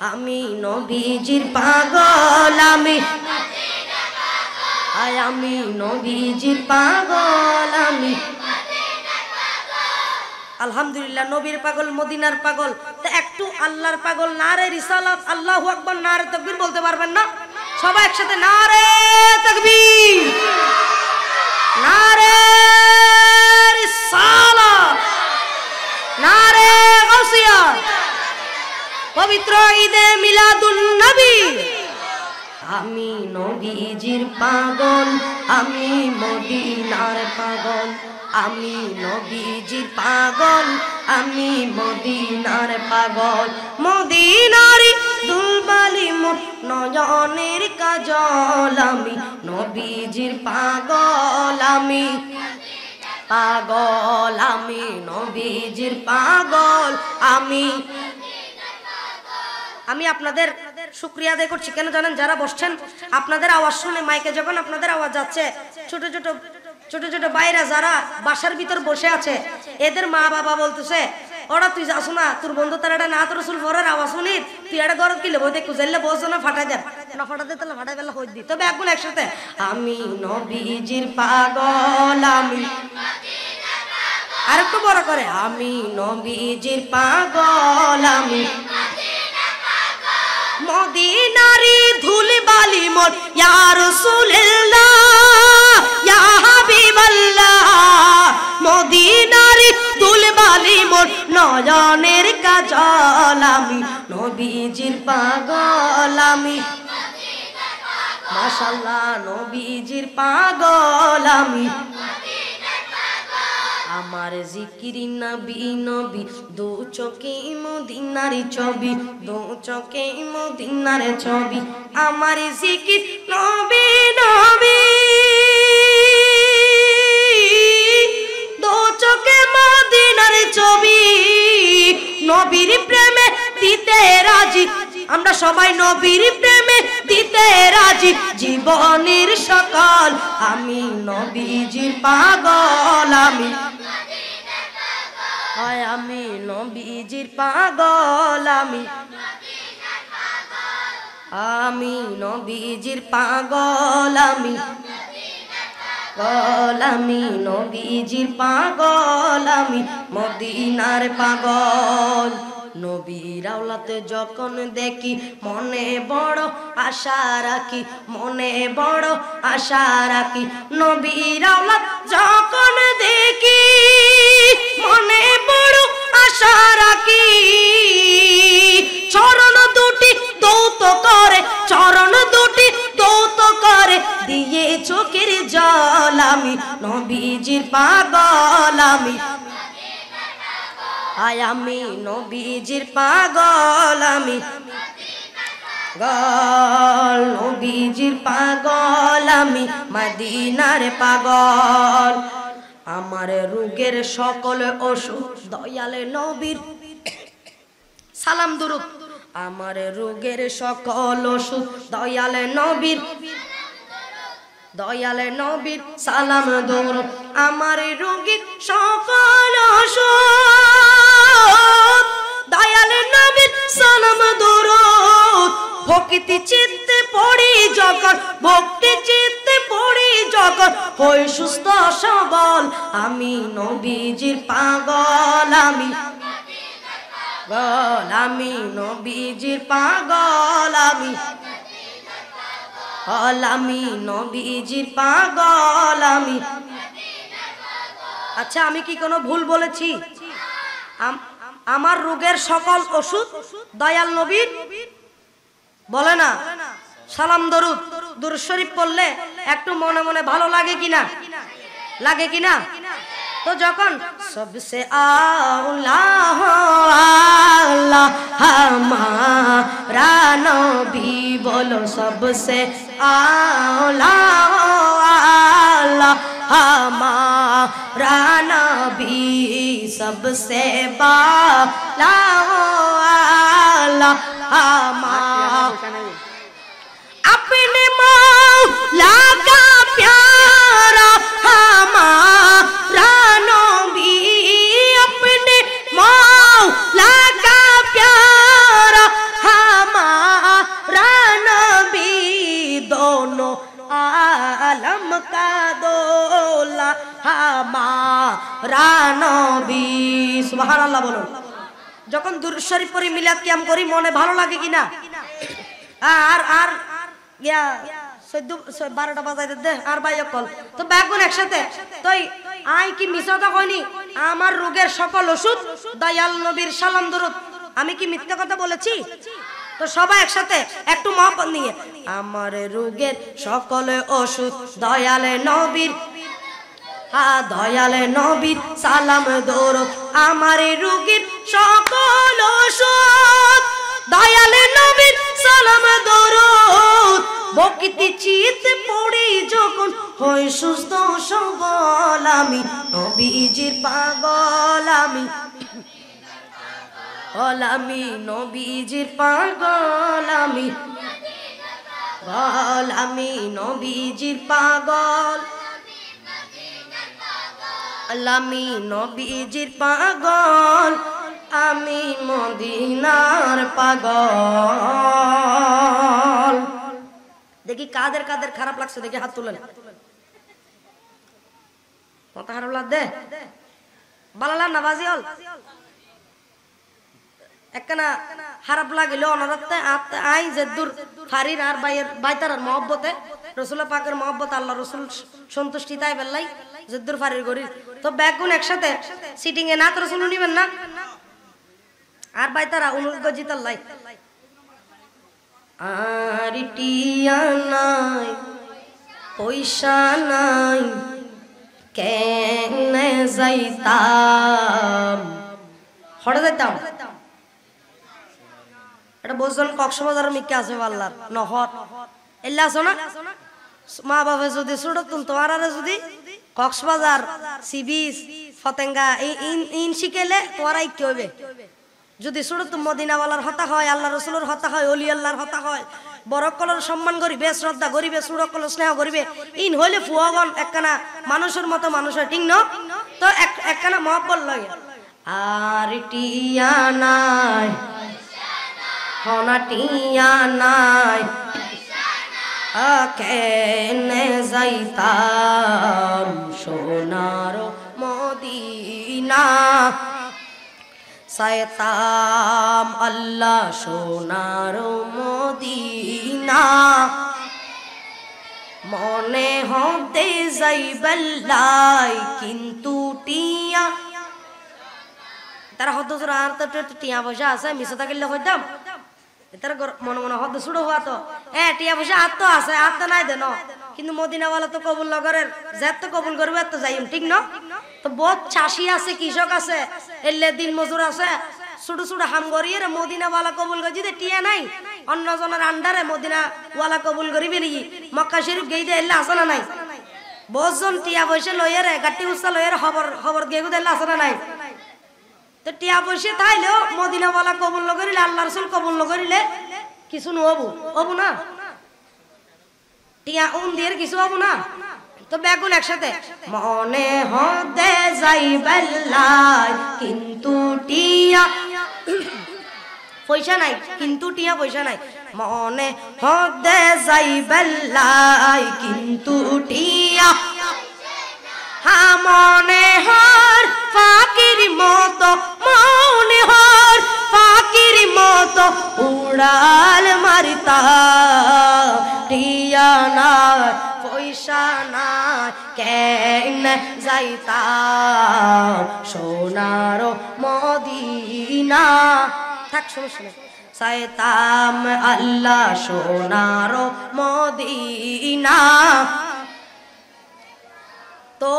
আমি নবীজির পাগল আমি আমি নবীজির পাগল আমি আলহামদুলিল্লাহ নবীর পাগল মদিনার পাগল তো একটু আল্লাহর পাগল নারে রিসালাত আল্লাহু আকবার নারে তাকবীর বলতে পারবেন না সবাই একসাথে নারে তাকবীর নারে রিসালাত নারে গাউসিয়া পবিত্র ঈদে মিলাদুন নবী আমি নবীজির পাগল আমি মদিনার পাগল আমি নবীজির পাগল আমি মদিনার পাগল মদিনারি দুলবালি নয়নের কাজল আমি নবীজির পাগল আমি পাগল আমি নবীজির পাগল আমি আমি আপনাদের শুকরিয়া আদায় করছি কেন জানেন যারা বসছেন আপনাদের আওয়াজ শুনে মাইকে যখন আপনাদের আওয়াজ যাচ্ছে ছোট ছোট বাইরা যারা বাসার ভিতর বসে আছে এদের মা বাবা বলতেছে ওরা তুই যাস না তোর বন্ধু তার একটা না তোর রসুল ফরের আওয়াজ শুনি তুই একটা গরম কিলে বই কুজাইলে বসো না ফাটাই দেন না ফাটাতে তাহলে ফাটাই বেলা হই দি তবে একগুলো একসাথে আমি নবীজির পাগল আমি আর একটু বড় করে আমি নবীজির পাগল আমি মদিনারি ধুলি বালি মোর ইয়া রাসূলুল্লাহ ইয়া হাবিবাল্লাহ মদিনারি ধুলি বালি মোর নয়নের কাজল আমি নবীজির পাগল আমি মাশাআল্লাহ নবীজির পাগল আমি আমার জিকিরি নবী নবী দু চোখে মদিনার ছবি দু চোখে মদিনার ছবি আমার জিকির নবী নবী দু চোখে মদিনার ছবি নবীর প্রেমে দিতে রাজি আমরা সবাই নবীর প্রেমে দিতে রাজি জীবনের সকল আমি নবীজির পাগল আমি আমি নবীজির পাগল আমি আমি নবীজির পাগল আমি আমি নবীজির পাগল আমি মদিনার পাগল নবীর আওলাতে যখন দেখি মনে বড় আশা রাখি মনে বড় আশা রাখি নবীর আওলাত যখন দেখি মনে বড় আশা রাখি চরণ দুটি দৌত করে চরণ দুটি দৌত করে দিয়ে চোখের জল আমি নবীজির পাগল আমি আমি নবীজির পাগল আমি নবীজির পাগল আমি মদিনার পাগল আমার রোগের সকল অসুখ দয়ালে নবীর সালাম দুরূদ আমার রোগের সকল অসুখ দয়ালে নবীর সালাম দুরূদ আমার রোগীর সকল অসুখ দয়ালে নবীর সালাম দুরূদ ভক্তি চিত্তে পড়ি যখন ভক্তি চিত্তে পড়ি যখন হই সুস্থ সবল আমি নবীজির পাগল আমি নবীজির পাগল আমি নবীজির পাগল আমি আচ্ছা আমি কি কোনো ভুল বলেছি আমার রোগের সকল ওষুধ দয়াল নবীর বলে না সালাম দরুদ দুরূদ শরীফ পড়লে একটু মনে মনে ভালো লাগে কিনা তো যখন সবসে আউলা আল্লাহ हमारा नबी बोलो सबसे आला अल्लाह हमारा नबी सबसे बाला अल्लाह अपने मौला का प्यारा हमारा नबी अपने मौला का प्यारा हम রানবী সুবহানাল্লাহ বলুন। যখন দুরূদ শরীফ পড়ি মিলাদ কিয়াম করি মনে ভালো লাগে কিনা? আর আর ইয়া 12টা বাজাইতে দে আর বাইক কল তো ব্যাগুন একসাথে তো আই কি মিছাটা কইনি আমার রোগের সকল ওষুধ দয়াল নবীর সালাম দরুদ আমি কি মিথ্যা কথা বলেছি? তো সবাই একসাথে একটু মহব্বত নিয়ে আমার রোগের সকল ওষুধ দয়ালে নবীর দয়ালে নবীর সালাম দরুদ আমার রোগের সকল ওষুধ দয়ালে নবীর সালাম দরুদ বকিতে চিত পড়ি যখন হই সুস্থ সবল আমি নবীজির পাগল আমি নবীজির পাগল আমি নবীজির পাগল আমি নবীজির পাগল আমি মদিনার পাগল। দেখি কাদের কাদের খারাপ লাগছে দেখি হাত তুলেন। কথা খারাপ লাগছে বালালা নাবাজি হল একখানা খারাপ লাগিল অনারাতে আই যেদুর ফারির আর বাইয়ের বাইতার মহব্বতে রসুল পাকের মহব্বত আল্লাহ রসুল সন্তুষ্টি তাই বেল্লাই যেদুর ফারির গরির তো ব্যাগুন একসাথে সিটিং এ না তো রসুল নিবেন না আর বাইতারা অনুরোধ জিতাল্লাই আর টিয়া নাই পয়সা নাই কেনে যাইতাম হঠাৎ যাইতাম এটা বলছেন কক্সবাজার মিকে আছে আল্লাহর নহর এল্লা আছো না মা বাবা যদি ছোটতুন তোমার আরে যদি কক্সবাজার সি বিচ ফতেঙ্গা ইন শিখেলে তোরাই কি হইবে যদি ছোটতুন মদিনাওয়ালার হতা হয় আল্লাহ রসুলের হতা হয় অলি আল্লাহর হতা হয় বড় কলর সম্মান করিবে শ্রদ্ধা করিবে ছোট কলর স্নেহ করিবে ইন হইলে ফুয়াগন একখানা মানুষের মতো মানুষ হয় ঠিক ন তো একখানা মহব্বত লাগে আর টিয়া নাই হনাটিয়া নাই কেনে যাইতাম সোনার মদিনা সাইতাম আল্লাহ সোনার মদিনা মনে হতে যাইবাল্লাই কিন্তু টিয়া তারা হদ আর তো টিয়া পয়সা আছে মিশে থাকিলে হইতাম এটার মনে মনে হদ শুরু হওয়া তো টিয়া পয়সা আর তো আছে আর তো নাই দেন কিন্তু মদিনাওয়ালা তো কবুল নগরের যে তো কবুল করবে তো যাইম ঠিক না তো বহুত চাষি আছে কৃষক আছে এলে দিন মজুর আছে ছোট ছোট হাম করিয়ে মদিনাওয়ালা কবুল করে যদি টিয়া নাই অন্য জনের আন্ডারে মদিনাওয়ালা কবুল করিবে নাকি মক্কা শরীফ গেই দিয়ে এলে আসে না নাই বহুজন টিয়া পয়সা লইয়ে রে গাটি উৎসা লইয়ে খবর গেয়ে দিলে আসে না নাই তো টিয়া পয়সা থাইলেও মদিনাওয়ালা কবুল নগরিলে আল্লাহ রসুল কবুল নগরিলে কিছু নহবো হবো না টিয়া দিয়ে কিছু হবো না তো বেগুন একসাথে মনে হতে যাইবাল্লাই কিন্তু টিয়া পয়সা নাই কিন্তু টিয়া পয়সা নাই মনে হতে যাইবাল্লাই কিন্তু টিয়া মনে হর ফাকির মতো মনে হর ফাকির মতো উড়াল মারিতা টিয়া নাই পয়সা নাই কেনে যাইতাম সোনার মদিনা থাক সমস্যা নেই সাইতাম আল্লাহ সোনার মদিনা তো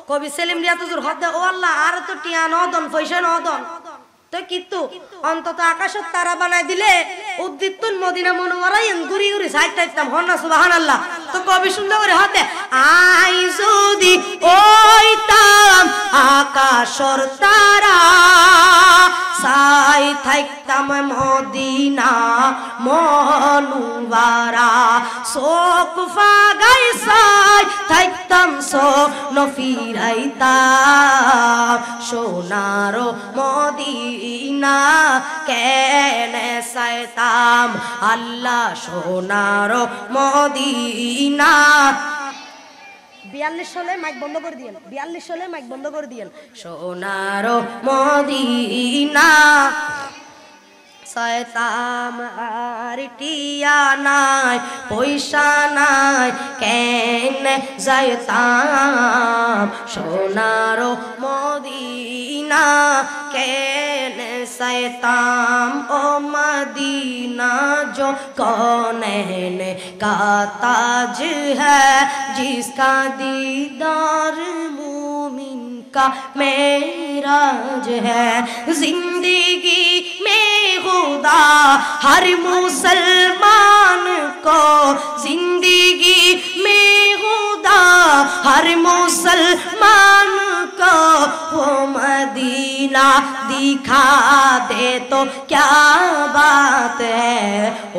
কবি সেলিম রিয়া তুজুর হদে ও আল্লাহ আর তো টিয়া নদন পয়সা নদন তো কিন্তু অন্তত আকাশের তারা বানাই দিলে উদ্দিতুন মদিনা মনোয়ারাই ঘুরি ঘুরি সাইড টাইতাম হন না সুবহানাল্লাহ তো কবি সুন্দর করে হতে আই যদি ওইতাম আকাশের তারা সাই থাকতাম মদিনা মনোয়ারা শোক ফাগাই সাই থাকতাম নফিরাইতাম সোনার মদিনা কেনে সাইতাম আল্লাহ সোনার মদিনা 42 সালে মাইক বন্ধ করে দিয়েন, 42 সালে মাইক বন্ধ করে দিয়েন। সোনার মদিনা শয়তান আর টিয়া নাই, পয়সা নাই কেন যাইতাম সোনার মদিনা কেন যাইতাম ও মদিনা जो कौन का ताज है जिसका दीदार मोमिन का मेराज है। जिंदगी में खुदा हर मुसलमान को, जिंदगी में खुदा हर मुसलमान को वो मदीना दिखा दे तो क्या बात है,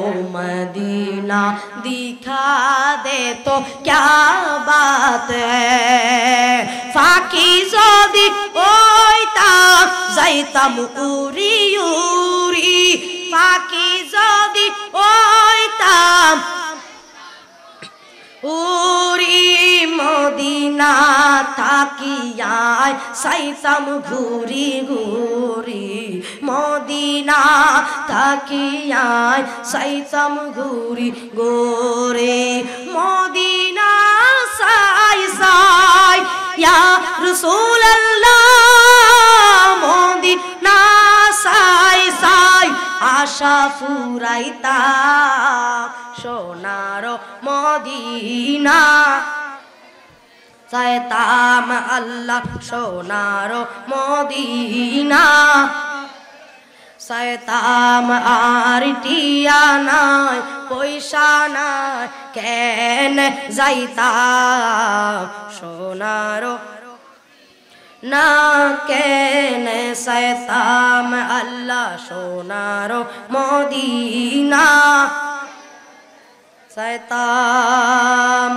ओ मदीना दिखा दे तो क्या बात है। फाकी जोदी ओइता जाइताम उरी उरी, फाकी जोदी ओइताम उरी मदीना ताकियाय साइताम घुरी घुरी, मदीना ताकियाय साइताम घुरी घुरी, मदीना साई साई या रसूल अल्लाह, मदीना साई साई आशा फुराइता সোনার মদিনা চাইতাম আল্লাহ সোনার মদিনা চাইতাম আর টিয়া নাই পয়সা নাই কেন যাইতাম সোনার না কেন চাইতাম আল্লাহ সোনার মদিনা চাইতাম